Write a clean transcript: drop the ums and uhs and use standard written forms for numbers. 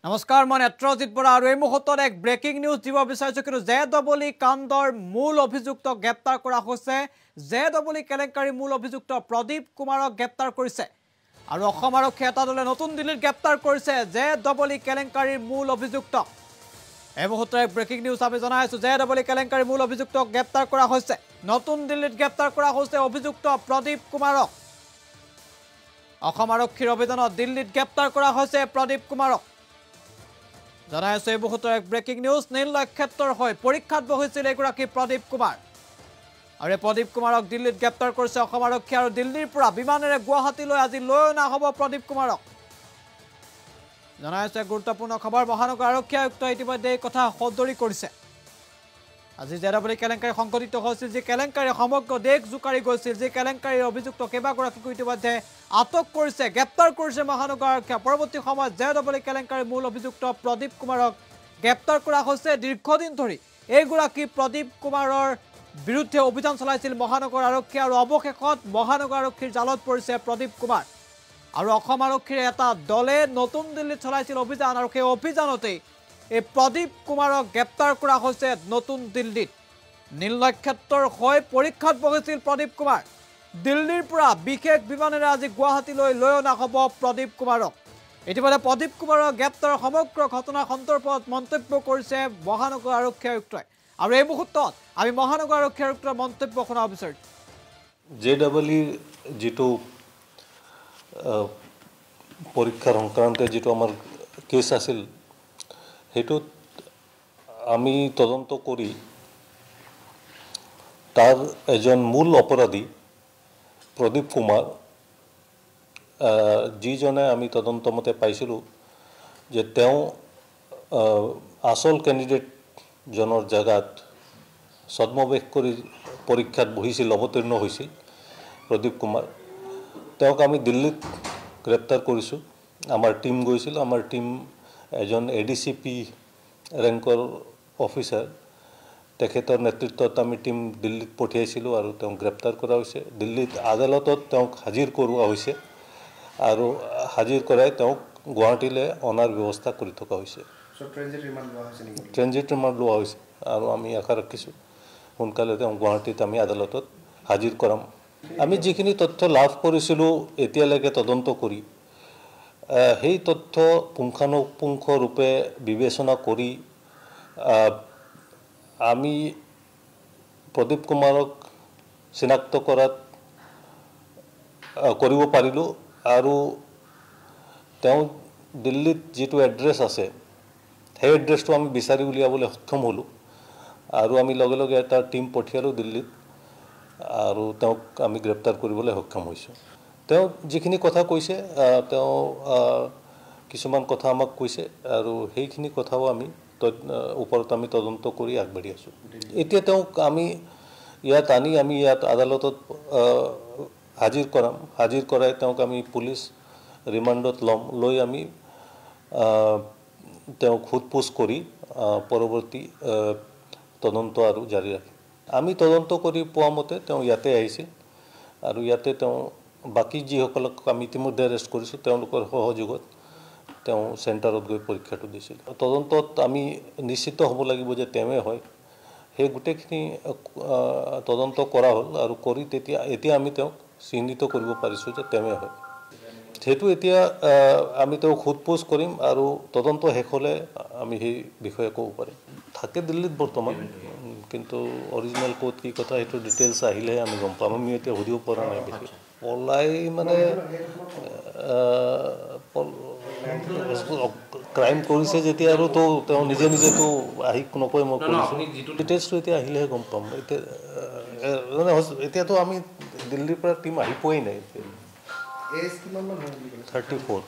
নমস্কাৰ মই নেত্ৰজিৎ বৰা আৰু এই মুহূৰ্তত এক ব্ৰেকিং নিউজ দিব বিচাৰিছো কিন্তু জেডব্লিউ কাণ্ডৰ মূল অভিযুক্ত গ্ৰেপ্তাৰ কৰা হৈছে জেডব্লিউ কেলেংকাৰী মূল অভিযুক্ত প্ৰদীপ কুমাৰক গ্ৰেপ্তাৰ কৰিছে আৰু অসম আৰক্ষী এটা দলে নতুন দিল্লীত গ্ৰেপ্তাৰ কৰিছে জেডব্লিউ কেলেংকাৰীৰ মূল অভিযুক্ত এই মুহূৰ্তত এক ব্ৰেকিং নিউজ আমি জনাইছো জেডব্লিউ কেলেংকাৰীৰ মূল অভিযুক্তক গ্ৰেপ্তাৰ কৰা হৈছে নতুন দিল্লীত গ্ৰেপ্তাৰ কৰা হৈছে অভিযুক্ত প্ৰদীপ কুমাৰক অসম আৰক্ষীৰ অভিযানত দিল্লীত গ্ৰেপ্তাৰ কৰা হৈছে প্ৰদীপ কুমাৰক জানাইছে এই মুহূৰ্তৰ এক ব্ৰেকিং নিউজ নীল নক্ষত্ৰৰ হৈ পৰীক্ষাত বহিছিল এগৰাকী প্ৰদীপ কুমাৰ আৰু প্ৰদীপ কুমাৰক দিল্লীত গ্ৰেপ্তাৰ কৰিছে অসম আৰক্ষী আৰু দিল্লীৰ পৰা বিমানেৰে গুৱাহাটীলৈ আজি লৈ অনা হ'ব প্ৰদীপ কুমাৰক জানাইছে গুৰুত্বপূৰ্ণ খবৰ মহানগৰ আৰক্ষী আয়ুক্ত ইতিমধ্যে এই কথা সদৰি কৰিছে আজি জেডব্লিউ কেলেংকাৰী সংঘটিত হৈছিল যে কেলেংকাৰী সমগ্ৰ দেশ জোকাৰি গৈছিল যে কেলেংকাৰীৰ অভিযুক্ত কেইবাগৰাকীকো ইতিমধ্যে আটক কৰিছে গ্ৰেপ্তাৰ কৰিছে মহানগৰ আৰক্ষীয়ে পৰৱৰ্তী সময়ত জেডব্লিউ কেলেংকাৰীৰ মূল অভিযুক্ত প্ৰদীপ কুমাৰক গ্ৰেপ্তাৰ কৰা হৈছে দীৰ্ঘদিন ধৰি এইগৰাকী প্ৰদীপ কুমাৰৰ বিৰুদ্ধে অভিযান চলাইছিল মহানগৰ আৰক্ষী আৰু অৱশেষত মহানগৰ আৰক্ষীৰ জালত পৰিছে প্ৰদীপ কুমাৰ আৰু অসম আৰক্ষীৰ এটা দলে নতুন দিল্লীত চলাইছিল অভিযান আৰু সেই অভিযানতে এই প্ৰদীপ কুমাৰক গ্ৰেপ্তাৰ কৰা হৈছে নতুন দিল্লীত নীল নক্ষত্ৰৰ হৈ পৰীক্ষাত বহিছিল প্ৰদীপ কুমাৰ দিল্লীৰ পৰা বিশেষ বিমানেৰে আজি গুৱাহাটীলৈ লৈ অনা হ'ব প্ৰদীপ কুমাৰক ইতিমধ্যে প্ৰদীপ কুমাৰৰ গ্ৰেপ্তাৰৰ সমগ্ৰ ঘটনা সন্দৰ্ভত মন্তব্য কৰিছে মহানগৰ আৰক্ষী আয়ুক্তই আৰু এই মুহূৰ্তত আমি মহানগৰ আৰক্ষী আয়ুক্তৰ মন্তব্য শুনাব বিচাৰিছো জেডব্লিউ যেটো পৰীক্ষাৰ সংক্ৰান্তে যেটো আমাৰ কেছ আছিল হেতুত আমি তদন্ত কৰি তাৰ এজন মূল অপৰাধী প্ৰদীপ কুমাৰ যিজনে আমি তদন্ত মতে পাইছিলোঁ যে তেওঁ আসল কেণ্ডিডেট জনৰ জাগাত ছদ্মবেশ কৰি পৰীক্ষাত বহিছিল অৱতীৰ্ণ হৈছিল প্ৰদীপ কুমাৰ তেওঁক আমি দিল্লীত গ্ৰেপ্তাৰ কৰিছোঁ আমাৰ টিম গৈছিল আমাৰ টিম এজন এডিচিপি ৰেংকৰ অফিচাৰ তেখেতৰ নেতৃত্বত আমি টিম দিল্লীত পঠিয়াইছিলোঁ আৰু তেওঁক গ্ৰেপ্তাৰ কৰা হৈছে দিল্লীত আদালতত তেওঁক হাজিৰ কৰোৱা হৈছে আৰু হাজিৰ কৰাই তেওঁক গুৱাহাটীলৈ অনাৰ ব্যৱস্থা কৰি থকা হৈছে ট্ৰেনজিট ৰিমাণ্ড লোৱা হৈছে আৰু আমি আশা ৰাখিছোঁ সোনকালে তেওঁক গুৱাহাটীত আমি আদালতত হাজিৰ কৰাম আমি যিখিনি তথ্য লাভ কৰিছিলোঁ এতিয়ালৈকে তদন্ত কৰি সেই তথ্য পুংখানুপুংখৰূপে বিবেচনা কৰি আমি প্ৰদীপ কুমাৰক চিনাক্ত কৰিব পাৰিলোঁ আৰু তেওঁ দিল্লীত যিটো এড্ৰেছ আছে সেই এড্ৰেছটো আমি বিচাৰি উলিয়াবলৈ সক্ষম হ'লোঁ আৰু আমি লগে লগে এটা টিম পঠিয়ালোঁ দিল্লীত আৰু তেওঁক আমি গ্ৰেপ্তাৰ কৰিবলৈ সক্ষম হৈছোঁ তেওঁ যিখিনি কথা কৈছে তেওঁ কিছুমান কথা আমাক কৈছে আৰু সেইখিনি কথাও আমি ওপৰত আমি তদন্ত কৰি আগবাঢ়ি আছোঁ এতিয়া তেওঁক আমি ইয়াত আনি আমি ইয়াত আদালতত হাজিৰ কৰাম হাজিৰ কৰাই তেওঁক আমি পুলিচ ৰিমাণ্ডত ল'ম লৈ আমি তেওঁক সোধপোছ কৰি পৰৱৰ্তী তদন্ত আৰু জাৰি ৰাখিম আমি তদন্ত কৰি পোৱা মতে তেওঁ ইয়াতে আহিছিল আৰু ইয়াতে তেওঁ বাকী যিসকলক আমি ইতিমধ্যে এৰেষ্ট কৰিছোঁ তেওঁলোকৰ সহযোগত তেওঁ চেণ্টাৰত গৈ পৰীক্ষাটো দিছিল তদন্তত আমি নিশ্চিত হ'ব লাগিব যে তেওঁৱে হয় সেই গোটেইখিনি তদন্ত কৰা হ'ল আৰু কৰি এতিয়া আমি তেওঁক চিহ্নিত কৰিব পাৰিছোঁ যে তেওঁৱে হয় সেইটো এতিয়া আমি তেওঁক সোধপোছ কৰিম আৰু তদন্ত শেষ হ'লে আমি সেই বিষয়ে ক'ব পাৰিম থাকে দিল্লীত বৰ্তমান কিন্তু অৰিজিনেল ক'ত কি কথা সেইটো ডিটেইলছ আহিলেহে আমি গম পাম আমি এতিয়া সুধিব পৰা নাই বিশেষ পলাই মানে ক্ৰাইম কৰিছে যেতিয়া আৰু তেওঁ নিজে নিজেতো আহি নকয় মই কৰিছোঁ ডিটেইলছটো এতিয়া আহিলেহে গম পাম এতিয়া এতিয়াতো আমি দিল্লীৰ পৰা টিম আহি পোৱাই নাই 34